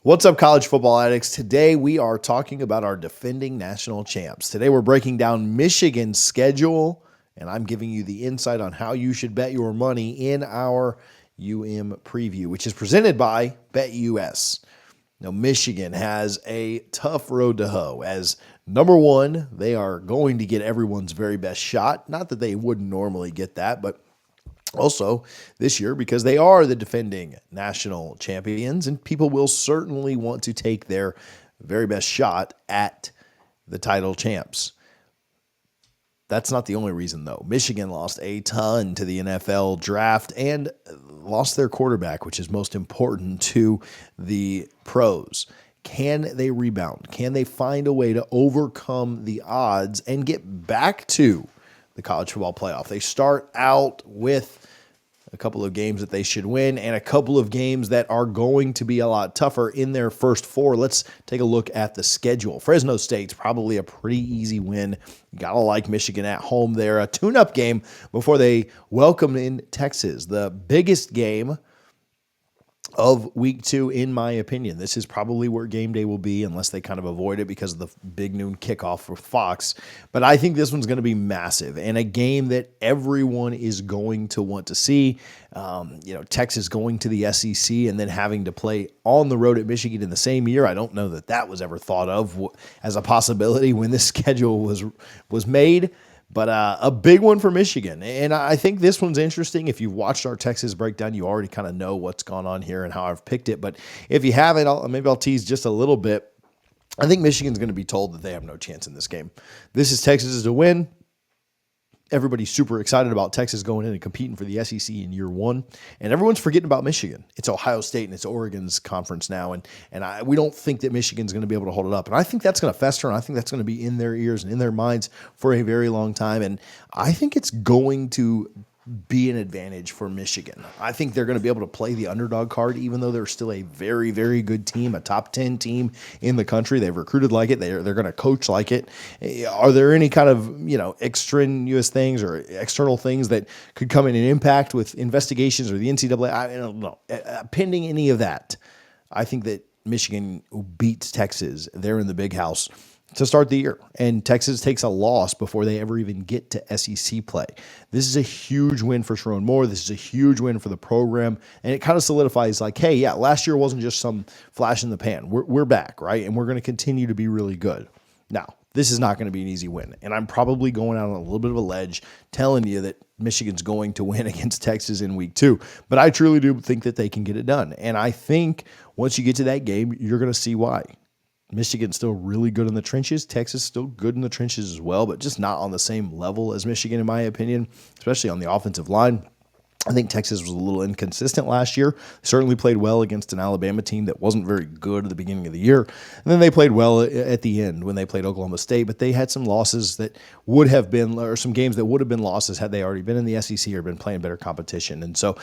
What's up, college football addicts? Today we are talking about our defending national champs. Today we're breaking down Michigan's schedule, and I'm giving you the insight on how you should bet your money in our preview, which is presented by BetUS. Now, Michigan has a tough road to hoe. As number one, they are going to get everyone's very best shot. Not that they wouldn't normally get that, but also this year because they are the defending national champions, and people will certainly want to take their very best shot at the title champs. That's not the only reason, though. Michigan lost a ton to the NFL draft and lost their quarterback, which is most important to the pros. Can they rebound? Can they find a way to overcome the odds and get back to the college football playoff? They start out with a couple of games that they should win and a couple of games that are going to be a lot tougher in their first four. Let's take a look at the schedule. Fresno State's probably a pretty easy win. You got to like Michigan at home there. A tune-up game before they welcome in Texas. The biggest game of week two, in my opinion. This is probably where game day will be unless they kind of avoid it because of the big noon kickoff for Fox. But I think this one's going to be massive and a game that everyone is going to want to see. Texas going to the SEC and then having to play on the road at Michigan in the same year. I don't know that was ever thought of as a possibility when this schedule was made. But a big one for Michigan. And I think this one's interesting. If you've watched our Texas breakdown, you already kind of know what's gone on here and how I've picked it. But if you haven't, maybe I'll tease just a little bit. I think Michigan's going to be told that they have no chance in this game. This is Texas's to win. Everybody's super excited about Texas going in and competing for the SEC in year one. And everyone's forgetting about Michigan. It's Ohio State and it's Oregon's conference now. And we don't think that Michigan's going to be able to hold it up. And I think that's going to fester, and I think that's going to be in their ears and in their minds for a very long time. And I think it's going to be an advantage for Michigan. I think they're going to be able to play the underdog card, even though they're still a very, very good team, a top 10 team in the country. They've recruited like it. They're going to coach like it. Are there any kind of, extraneous things or external things that could come in and impact with investigations or the NCAA? I don't know. Pending any of that, I think that Michigan beats Texas. They're in the big house to start the year, and Texas takes a loss before they ever even get to SEC play. This is a huge win for Sherrone Moore. This is a huge win for the program, and it kind of solidifies like, hey, yeah, last year wasn't just some flash in the pan. We're back, right? And we're going to continue to be really good. Now, this is not going to be an easy win, and I'm probably going out on a little bit of a ledge telling you that Michigan's going to win against Texas in week two, but I truly do think that they can get it done, and I think once you get to that game, you're going to see why. Michigan's still really good in the trenches. Texas still good in the trenches as well, but just not on the same level as Michigan, in my opinion, especially on the offensive line. I think Texas was a little inconsistent last year. Certainly played well against an Alabama team that wasn't very good at the beginning of the year. And then they played well at the end when they played Oklahoma State, but they had some losses that would have been, or some games that would have been losses had they already been in the SEC or been playing better competition. And so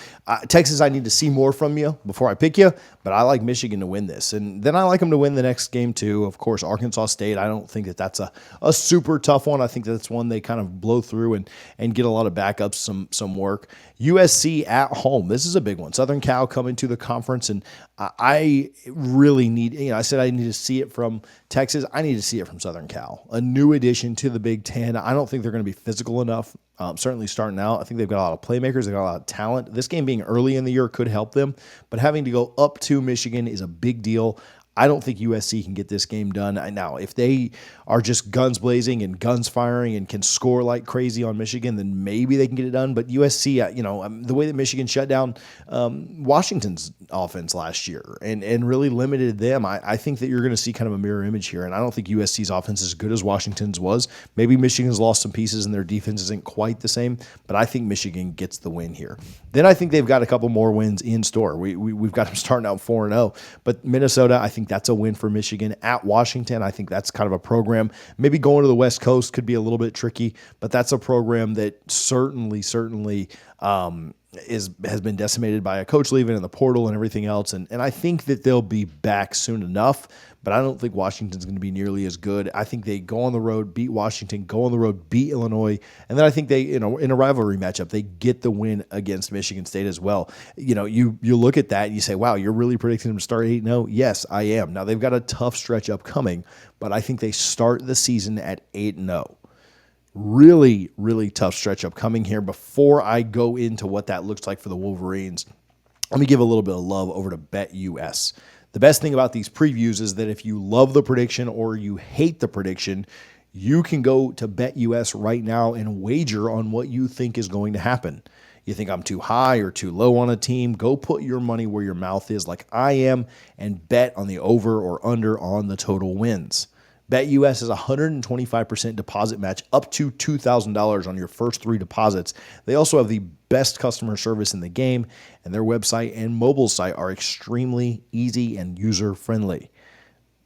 Texas, I need to see more from you before I pick you, but I like Michigan to win this. And then I like them to win the next game too. Of course, Arkansas State, I don't think that that's a super tough one. I think that's one they kind of blow through and get a lot of backups, some work. USC at home. This is a big one. Southern Cal coming to the conference, and I really need, I said I need to see it from Texas. I need to see it from Southern Cal. A new addition to the Big Ten. I don't think they're going to be physical enough. Certainly starting out, I think they've got a lot of playmakers. They've got a lot of talent. This game being early in the year could help them, but having to go up to Michigan is a big deal. I don't think USC can get this game done. Now, if they are just guns blazing and guns firing and can score like crazy on Michigan, then maybe they can get it done. But USC, the way that Michigan shut down Washington's offense last year and really limited them, I think that you're going to see kind of a mirror image here. And I don't think USC's offense is as good as Washington's was. Maybe Michigan's lost some pieces and their defense isn't quite the same, but I think Michigan gets the win here. Then I think they've got a couple more wins in store. We've got them starting out 4-0, but Minnesota, I think that's a win for Michigan. At Washington, I think that's kind of a program. Maybe going to the West Coast could be a little bit tricky, but that's a program that certainly has been decimated by a coach leaving in the portal and everything else. And I think that they'll be back soon enough, but I don't think Washington's going to be nearly as good. I think they go on the road, beat Washington, go on the road, beat Illinois. And then I think they, in a rivalry matchup, they get the win against Michigan State as well. You look at that and you say, wow, you're really predicting them to start 8-0? Yes, I am. Now they've got a tough stretch upcoming, but I think they start the season at 8-0. Really, really tough stretch upcoming here. Before I go into what that looks like for the Wolverines, let me give a little bit of love over to BetUS. The best thing about these previews is that if you love the prediction or you hate the prediction, you can go to BetUS right now and wager on what you think is going to happen. You think I'm too high or too low on a team, go put your money where your mouth is like I am and bet on the over or under on the total wins. BetUS is a 125% deposit match up to $2,000 on your first 3 deposits. They also have the best customer service in the game, and their website and mobile site are extremely easy and user-friendly.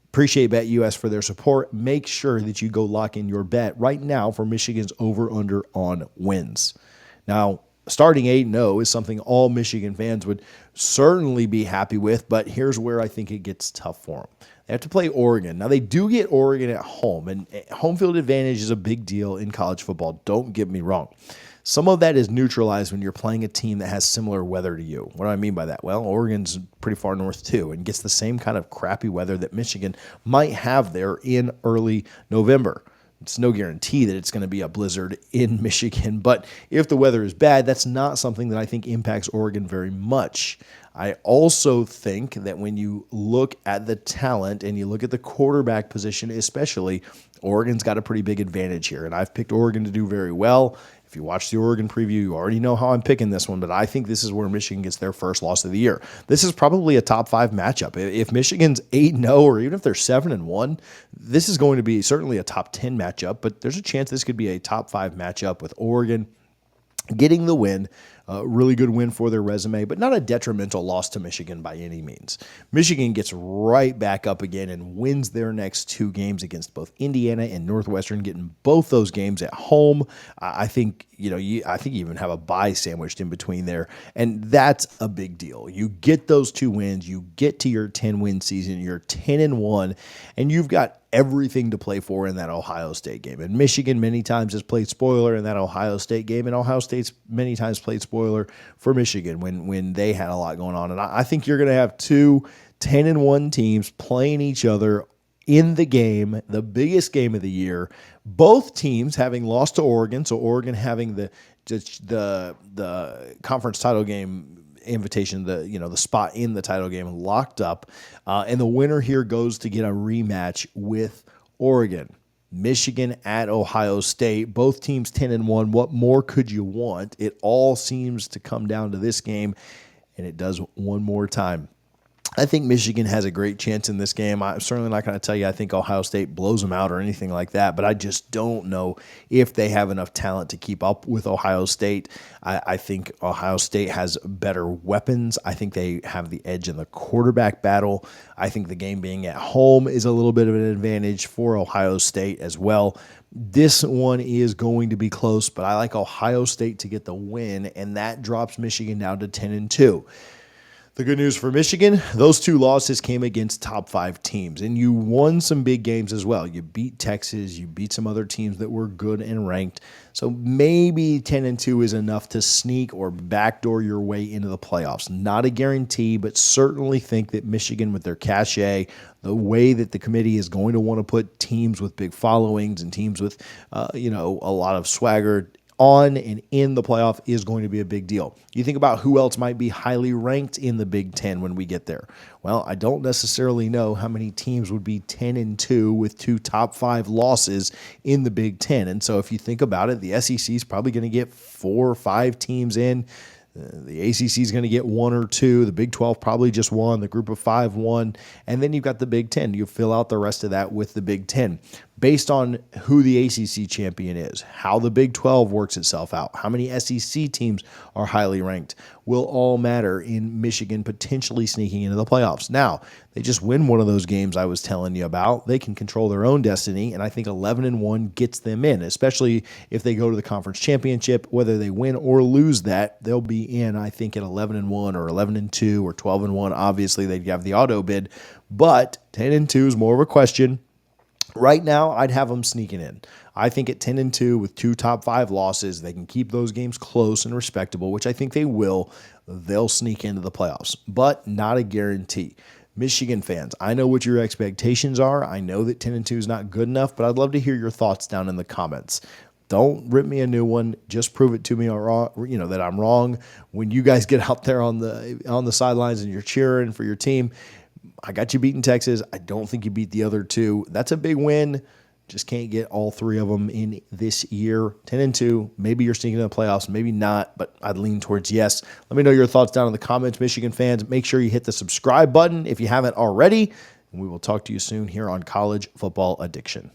Appreciate BetUS for their support. Make sure that you go lock in your bet right now for Michigan's over-under on wins. Now, starting 8-0 is something all Michigan fans would certainly be happy with, but here's where I think it gets tough for them. They have to play Oregon. Now, they do get Oregon at home, and home field advantage is a big deal in college football. Don't get me wrong. Some of that is neutralized when you're playing a team that has similar weather to you. What do I mean by that? Well, Oregon's pretty far north, too, and gets the same kind of crappy weather that Michigan might have there in early November. It's no guarantee that it's going to be a blizzard in Michigan, but if the weather is bad, that's not something that I think impacts Oregon very much. I also think that when you look at the talent and you look at the quarterback position especially, Oregon's got a pretty big advantage here, and I've picked Oregon to do very well. If you watch the Oregon preview, you already know how I'm picking this one, but I think this is where Michigan gets their first loss of the year. This is probably a top 5 matchup. If Michigan's 8-0 or even if they're 7-1, this is going to be certainly a top 10 matchup, but there's a chance this could be a top 5 matchup with Oregon getting the win. Really good win for their resume, but not a detrimental loss to Michigan by any means. Michigan gets right back up again and wins their next 2 games against both Indiana and Northwestern, getting both those games at home. I think you even have a bye sandwiched in between there, and that's a big deal. You get those 2 wins, you get to your 10-win season, you're 10-1, and you've got everything to play for in that Ohio State game. And Michigan many times has played spoiler in that Ohio State game, and Ohio State's many times played spoiler for Michigan when they had a lot going on. And I think you're going to have 2 10-1 teams playing each other in the game, the biggest game of the year. Both teams having lost to Oregon, so Oregon having the conference title game invitation, the spot in the title game locked up, and the winner here goes to get a rematch with Oregon. Michigan at Ohio State, both teams 10-1. What more could you want? It all seems to come down to this game, and it does one more time. I think Michigan has a great chance in this game. I'm certainly not going to tell you I think Ohio State blows them out or anything like that, but I just don't know if they have enough talent to keep up with Ohio State. I think Ohio State has better weapons. I think they have the edge in the quarterback battle. I think the game being at home is a little bit of an advantage for Ohio State as well. This one is going to be close, but I like Ohio State to get the win, and that drops Michigan down to 10-2. The good news for Michigan, those 2 losses came against top 5 teams, and you won some big games as well. You beat Texas, you beat some other teams that were good and ranked, so maybe 10-2 is enough to sneak or backdoor your way into the playoffs. Not a guarantee, but certainly think that Michigan with their cachet, the way that the committee is going to want to put teams with big followings and teams with a lot of swagger on and in the playoff is going to be a big deal. You think about who else might be highly ranked in the Big Ten when we get there. Well, I don't necessarily know how many teams would be 10-2 with 2 top 5 losses in the Big Ten. And so if you think about it, the SEC is probably going to get 4 or 5 teams in. The ACC is going to get 1 or 2. The Big 12 probably just 1. The Group of 5 1. And then you've got the Big 10. You fill out the rest of that with the Big 10. based on who the ACC champion is, how the Big 12 works itself out, how many SEC teams are highly ranked, will all matter in Michigan potentially sneaking into the playoffs. Now, they just win one of those games I was telling you about. They can control their own destiny, and I think 11-1 gets them in, especially if they go to the conference championship. Whether they win or lose that, they'll be in, I think, at 11-1 or 11-2 or 12-1. Obviously, they'd have the auto bid, but 10-2 is more of a question. Right now, I'd have them sneaking in. I think at 10-2 with 2 top 5 losses, they can keep those games close and respectable, which I think they will. They'll sneak into the playoffs, but not a guarantee. Michigan fans, I know what your expectations are. I know that 10-2 is not good enough, but I'd love to hear your thoughts down in the comments. Don't rip me a new one. Just prove it to me that I'm wrong. When you guys get out there on the sidelines and you're cheering for your team, I got you beating Texas. I don't think you beat the other 2. That's a big win. Just can't get all 3 of them in this year. 10-2. Maybe you're sneaking in the playoffs. Maybe not, but I'd lean towards yes. Let me know your thoughts down in the comments, Michigan fans. Make sure you hit the subscribe button if you haven't already. And we will talk to you soon here on College Football Addiction.